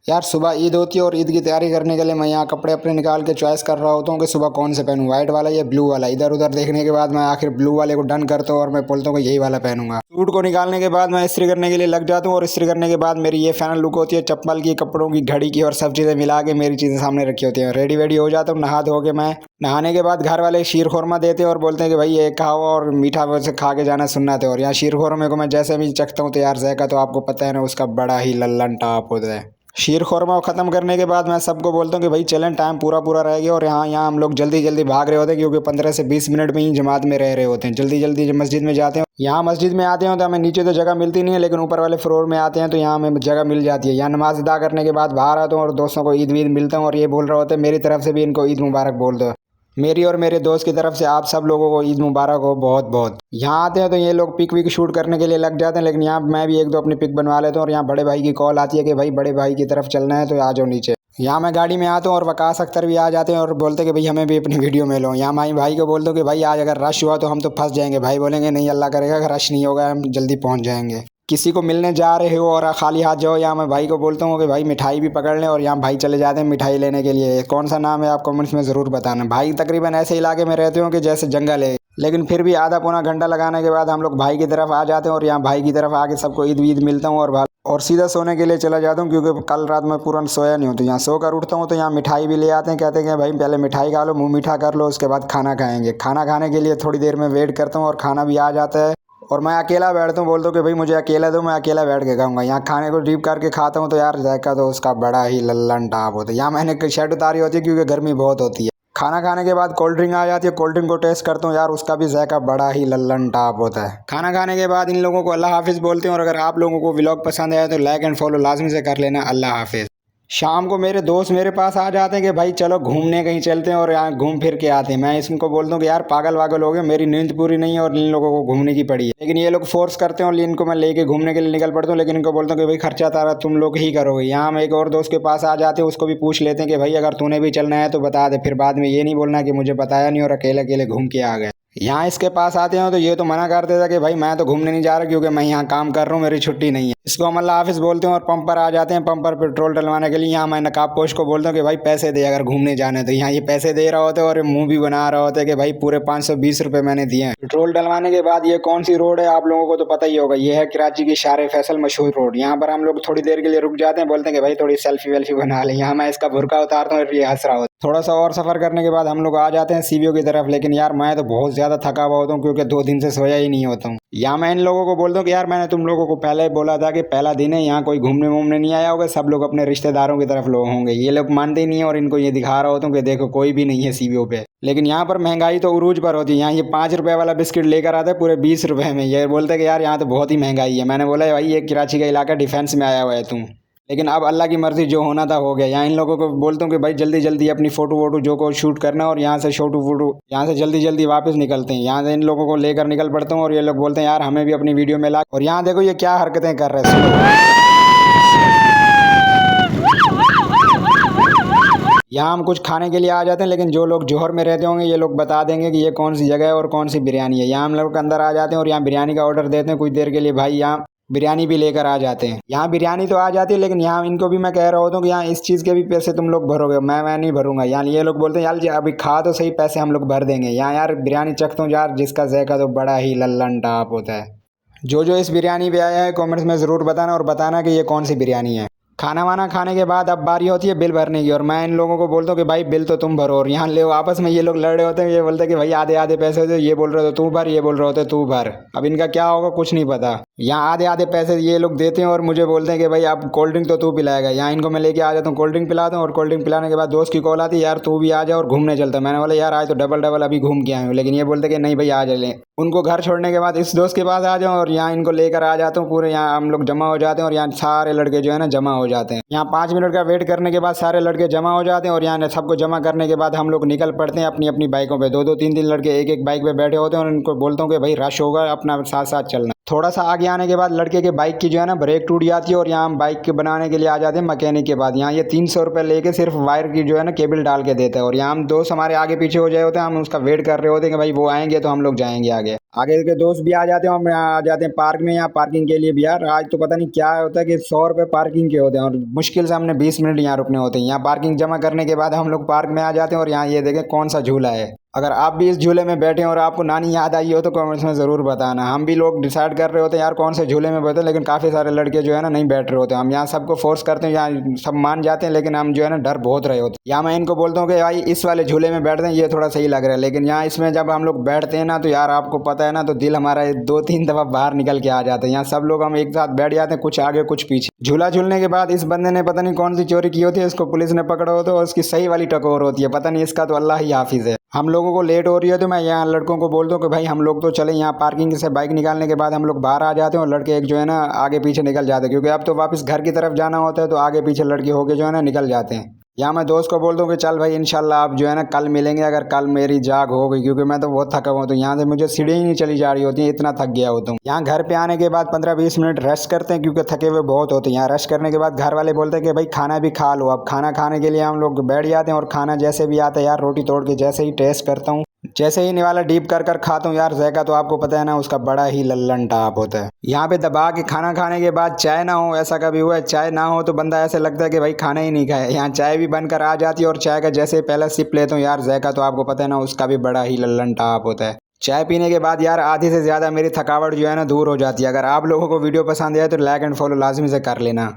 यार सुबह ईद होती है और ईद की तैयारी करने के लिए मैं यहाँ कपड़े अपने निकाल के चॉइस कर रहा होता हूँ कि सुबह कौन से पहनूं, व्हाइट वाला या ब्लू वाला। इधर उधर देखने के बाद मैं आखिर ब्लू वाले को डन करता हूँ और मैं बोलता हूँ कि यही वाला पहनूंगा। सूट को निकालने के बाद मैं इस्त्री करने के लिए लग जाता हूँ और इस्त्री करने के बाद मेरी ये फाइनल लुक होती है, चप्पल की, कपड़ों की, घड़ी की और सब चीज़ें मिला के मेरी चीज़ें सामने रखी होती हैं। रेडी वेडी हो जाता हूँ, नहा धो के मैं। नहाने के बाद घर वाले शीर खोरमा देते हैं और बोलते हैं कि भाई ये खाओ और मीठा वैसे खा के जाना सुनना थे। और यहाँ शीर खोरमे को मैं जैसे भी चखता हूँ तो यार जायका तो आपको पता है ना, उसका बड़ा ही लल्लन टाप होता है। शीर खोरमा ख़त्म करने के बाद मैं सबको बोलता हूँ कि भाई चलें, टाइम पूरा पूरा रह गया। और यहाँ हम लोग जल्दी जल्दी भाग रहे होते हैं क्योंकि 15 से 20 मिनट में ही जमात में रह रहे होते हैं। जल्दी जल्दी जब मस्जिद में जाते हैं, यहाँ मस्जिद में आते हैं तो हमें नीचे तो जगह मिलती नहीं है, लेकिन ऊपर वाले फ्लोर में आते हैं तो यहाँ हमें जगह मिल जाती है। यहाँ नमाज अदा करने के बाद बाहर आता हूँ और दोस्तों को ईद वीद मिलता हूँ और ये बोल रहे होते हैं मेरी तरफ से भी इनको ईद मुबारक बोल दो। मेरी और मेरे दोस्त की तरफ से आप सब लोगों को ईद मुबारक हो बहुत बहुत। यहाँ आते हैं तो ये लोग पिक विक शूट करने के लिए लग जाते हैं, लेकिन यहाँ मैं भी एक दो अपनी पिक बनवा लेता हूँ। और यहाँ बड़े भाई की कॉल आती है कि भाई बड़े भाई की तरफ चलना है तो आ जाओ नीचे। यहाँ मैं गाड़ी में आता हूँ और वकास अख्तर भी आ जाते हैं और बोलते हैं कि भाई हमें भी अपनी वीडियो में लो। यहाँ माई भाई को बोलते हो कि भाई आज अगर रश हुआ तो हम तो फंस जाएंगे। भाई बोलेंगे नहीं, अल्लाह करेगा अगर रश नहीं होगा हम जल्दी पहुँच जाएंगे। किसी को मिलने जा रहे हो और खाली हाथ जाओ, यहाँ मैं भाई को बोलता हूँ कि भाई मिठाई भी पकड़ लें। और यहाँ भाई चले जाते हैं मिठाई लेने के लिए। कौन सा नाम है आप कमेंट्स में ज़रूर बताना। भाई तकरीबन ऐसे इलाके में रहते हो कि जैसे जंगल है, लेकिन फिर भी आधा पौना घंटा लगाने के बाद हम लोग भाई की तरफ आ जाते हैं। और यहाँ भाई की तरफ आके सबको ईद वीद मिलता हूँ और सीधा सोने के लिए चला जाता हूँ क्योंकि कल रात में पूरा सोया नहीं हूँ। तो यहाँ सो कर उठता हूँ तो यहाँ मिठाई भी ले आते हैं, कहते हैं कि भाई पहले मिठाई खा लो, मुँह मीठा कर लो, उसके बाद खाना खाएंगे। खाना खाने के लिए थोड़ी देर में वेट करता हूँ और खाना भी आ जाता है और मैं अकेला बैठता हूँ। बोलता हूँ कि भाई मुझे अकेला दो, मैं अकेला बैठ के खाऊंगा। यहाँ खाने को डीप करके खाता हूँ तो यार जायका तो उसका बड़ा ही लल्लन टाप होता है। यहाँ मैंने शर्ट उतारी होती है क्योंकि गर्मी बहुत होती है। खाना खाने के बाद कोल्ड ड्रिंक आ जाती है, कोल्ड ड्रिंक को टेस्ट करता हूँ यार, उसका भी जायका बड़ा ही लल्लन टाप होता है। खाना खाने के बाद इन लोगों को अल्लाह हाफिज़ बोलते हैं और अगर आप लोगों को व्लॉग पसंद आया तो लाइक एंड फॉलो लाजमी से कर लेना। अल्लाह हाफिज़। शाम को मेरे दोस्त मेरे पास आ जाते हैं कि भाई चलो घूमने कहीं चलते हैं और यहाँ घूम फिर के आते हैं। मैं इनको बोलता हूँ कि यार पागल वागल हो गए, मेरी नींद पूरी नहीं है और इन लोगों को घूमने की पड़ी है। लेकिन ये लोग फोर्स करते हैं और इनको मैं लेके घूमने के लिए निकल पड़ता हूँ। लेकिन इनको बोलता हूँ कि भाई खर्चा तारा तुम लोग ही करोगे। यहाँ हम एक और दोस्त के पास आ जाते हैं, उसको भी पूछ लेते हैं कि भाई अगर तूने भी चलना है तो बता दे, फिर बाद में ये नहीं बोलना कि मुझे बताया नहीं और अकेले अकेले घूम के आ गए। यहाँ इसके पास आते हैं तो ये तो मना कर देता कि भाई मैं तो घूमने नहीं जा रहा क्योंकि मैं यहाँ काम कर रहा हूँ, मेरी छुट्टी नहीं है। इसको हम अल्लाह हाफिज़ बोलते हैं और पंप पर आ जाते हैं, पंप पर पेट्रोल डलवाने के लिए। यहाँ मैं नकाब पोश को बोलता हूँ कि भाई पैसे दे अगर घूमने जाने। तो यहाँ ये पैसे दे रहा होता है और मुंह भी बना रहा होता है कि भाई पूरे 520 रुपये मैंने दिए हैं। पेट्रोल डलवाने के बाद ये कौन सी रोड है आप लोगों को तो पता ही होगा, ये है कराची की शारे फैसल मशहूर रोड। यहाँ पर हम लोग थोड़ी देर के लिए रुक जाते हैं, बोलते हैं कि भाई थोड़ी सेल्फी वेल्फी बना लें। यहाँ मैं इसका बुरका उतारता हूँ और ये हंस रहा होता है। थोड़ा सा और सफ़र करने के बाद हम लोग आ जाते हैं सीवीओ की तरफ। लेकिन यार मैं तो बहुत ज़्यादा थका हुआ होता हूँ क्योंकि 2 दिन से सोया ही नहीं होता हूँ। यहाँ मैं इन लोगों को बोलता हूँ कि यार मैंने तुम लोगों को पहले ही बोला था कि पहला दिन है, यहाँ कोई घूमने वूमने नहीं आया होगा, सब लोग अपने रिश्तेदारों की तरफ लोग होंगे। ये लोग मानते ही नहीं है और इनको ये दिखा रहा होता हूँ कि देखो कोई भी नहीं है सीवीओ पे। लेकिन यहाँ पर महंगाई तो उरूज पर होती है। यहाँ ये 5 रुपये वाला बिस्किट लेकर आता है पूरे 20 रुपये में। ये बोलते हैं कि यार यहाँ तो बहुत ही महंगाई है। मैंने बोला भाई ये कराची का इलाका डिफेंस में आया हुआ है तुम। लेकिन अब अल्लाह की मर्ज़ी, जो होना था हो गया। यहाँ इन लोगों को बोलता हूँ कि भाई जल्दी जल्दी अपनी फ़ोटो वोटो जो को शूट करना है और यहाँ से यहाँ से जल्दी जल्दी वापस निकलते हैं। यहाँ से इन लोगों को लेकर निकल पड़ता हूँ और ये लोग बोलते हैं यार हमें भी अपनी वीडियो में ला। और यहाँ देखो ये क्या हरकतें कर रहे हैं, सुनो। यहाँ हम कुछ खाने के लिए आ जाते हैं, लेकिन जो लोग जौहर में रहते होंगे ये लोग बता देंगे कि ये कौन सी जगह है और कौन सी बिरयानी है। यहाँ हम लोग अंदर आ जाते हैं और यहाँ बिरयानी का ऑर्डर देते हैं कुछ देर के लिए। भाई यहाँ बिरयानी भी लेकर आ जाते हैं। यहाँ बिरयानी तो आ जाती है, लेकिन यहाँ इनको भी मैं कह रहा होता हूँ कि यहाँ इस चीज़ के भी पैसे तुम लोग भरोगे, मैं नहीं भरूंगा। यहाँ ये लोग बोलते हैं यार जी अभी खा तो सही, पैसे हम लोग भर देंगे। यहाँ यार बिरयानी चखता हूँ यार, जिसका जायका तो बड़ा ही लल्लन टाप होता है। जो इस बिरयानी पे आया है कमेंट्स में ज़रूर बताना और बताना कि ये कौन सी बिरयानी है। खाना वाना खाने के बाद अब बारी होती है बिल भरने की और मैं इन लोगों को बोलता हूँ कि भाई बिल तो तुम भरो। और यहाँ ले आपस में ये लोग लड़ रहे होते हैं। ये बोलते हैं कि भाई आधे आधे पैसे होते, ये बोल रहे होते तू भर, ये बोल रहे होते तू भर। अब इनका क्या होगा कुछ नहीं पता। यहाँ आधे आधे पैसे ये लोग देते हैं और मुझे बोलते हैं कि भाई अब कोल्ड ड्रिंक तो तू पिलाएगा। यहाँ इनको मैं लेके आ जाता हूँ, कोल्ड ड्रिंक पिलाता हूँ और कोल्ड ड्रिंक पिलाने के बाद दोस्त की कॉल आती है यार तू भी आ जा और घूमने चलता है। मैंने बोला यार आज तो डबल अभी घूम के आए हूँ। लेकिन ये बोलते कि नहीं भाई आ जा। उनको घर छोड़ने के बाद इस दोस्त के पास आ जाऊँ और यहाँ इनको लेकर आ जाता हूँ। पूरे यहाँ हम लोग जमा हो जाते हैं और यहाँ सारे लड़के जो है ना जमा हो जाते हैं। यहाँ 5 मिनट का वेट करने के बाद सारे लड़के जमा हो जाते हैं और यहाँ सबको जमा करने के बाद हम लोग निकल पड़ते हैं अपनी अपनी बाइकों पे। 2-2 3-3 लड़के एक एक बाइक पे बैठे होते हैं और उनको बोलता हूँ कि भाई रश होगा, अपना साथ साथ चलना। थोड़ा सा आगे आने के बाद लड़के के बाइक की जो है ना ब्रेक टूट जाती है और यहाँ हम बाइक के बनाने के लिए आ जाते हैं मैकेनिक के बाद। यहाँ ये 300 रुपये लेके सिर्फ वायर की जो है ना केबल डाल के देता है। और यहाँ हम दोस्त हमारे आगे पीछे हो जाए होते हैं, हम उसका वेट कर रहे होते हैं कि भाई वो आएंगे तो हम लोग जाएंगे आगे। आगे के दोस्त भी आ जाते हैं और हम आ जाते हैं पार्क में, यहाँ पार्किंग के लिए भी। यार आज तो पता नहीं क्या होता है कि 100 रुपये पार्किंग के होते हैं और मुश्किल से हमने 20 मिनट यहाँ रुकने होते हैं। यहाँ पार्किंग जमा करने के बाद हम लोग पार्क में आ जाते हैं और यहाँ ये देखें कौन सा झूला है। अगर आप भी इस झूले में बैठे हैं और आपको नानी याद आई हो तो कमेंट्स में ज़रूर बताना। हम भी लोग डिसाइड कर रहे होते हैं यार कौन से झूले में बैठे, लेकिन काफ़ी सारे लड़के जो है ना नहीं बैठ रहे होते। हम यहाँ सबको फोर्स करते हैं, यहाँ सब मान जाते हैं, लेकिन हम जो है ना डर बहुत रहे होते हैं। यहाँ मैं इनको बोलता हूँ कि भाई इस वाले झूले में बैठते हैं, ये थोड़ा सही लग रहा है। लेकिन यहाँ इसमें जब हम लोग बैठते हैं ना तो यार आपको पता है ना, तो दिल हमारा 2-3 दफ़ा बाहर निकल के आ जाते हैं। यहाँ सब लोग हम एक साथ बैठ जाते हैं, कुछ आगे कुछ पीछे। झूला झूलने के बाद इस बंदे ने पता नहीं कौन सी चोरी की होती है, इसको पुलिस ने पकड़ा होता है और उसकी सही वाली टकोर होती है। पता नहीं इसका तो अल्लाह ही हाफिज है। हम लोगों को लेट हो रही है तो मैं यहाँ लड़कों को बोलता हूँ कि भाई हम लोग तो चले। यहाँ पार्किंग से बाइक निकालने के बाद हम लोग बाहर आ जाते हैं और लड़के एक जो है ना आगे पीछे निकल जाते हैं, क्योंकि अब तो वापस घर की तरफ जाना होता है, तो आगे पीछे लड़के होके जो है ना निकल जाते हैं। यहाँ मैं दोस्त को बोलता हूँ कि चल भाई इंशाल्लाह आप जो है ना कल मिलेंगे, अगर कल मेरी जाग हो गई, क्योंकि मैं तो बहुत थका हुआ हूँ। तो यहाँ से मुझे सीढ़ी ही नहीं चली जा रही होती है, इतना थक गया होता हूँ। यहाँ घर पे आने के बाद 15-20 मिनट रेस्ट करते हैं, क्योंकि थके हुए बहुत होते हैं। यहाँ रेस्ट करने के बाद घर वाले बोलते हैं कि भाई खाना भी खा लो। अब खाना खाने के लिए हम लोग बैठ जाते हैं और खाना जैसे भी आता है यार, रोटी तोड़ के जैसे ही टेस्ट करता हूँ, जैसे ही निवाला डीप कर कर खाता हूँ यार, ज़ैका तो आपको पता है ना उसका बड़ा ही लल्लन टाप होता है। यहाँ पे दबा के खाना खाने के बाद चाय ना हो, ऐसा कभी हुआ है? चाय ना हो तो बंदा ऐसे लगता है कि भाई खाना ही नहीं खाया। यहाँ चाय भी बनकर आ जाती है और चाय का जैसे पहला सिप लेता हूँ यार, ज़ैका तो आपको पता है ना उसका भी बड़ा ही लल्लन टाप होता है। चाय पीने के बाद यार आधी से ज़्यादा मेरी थकावट जो है ना दूर हो जाती है। अगर आप लोगों को वीडियो पसंद आए तो लाइक एंड फॉलो लाजमी से कर लेना।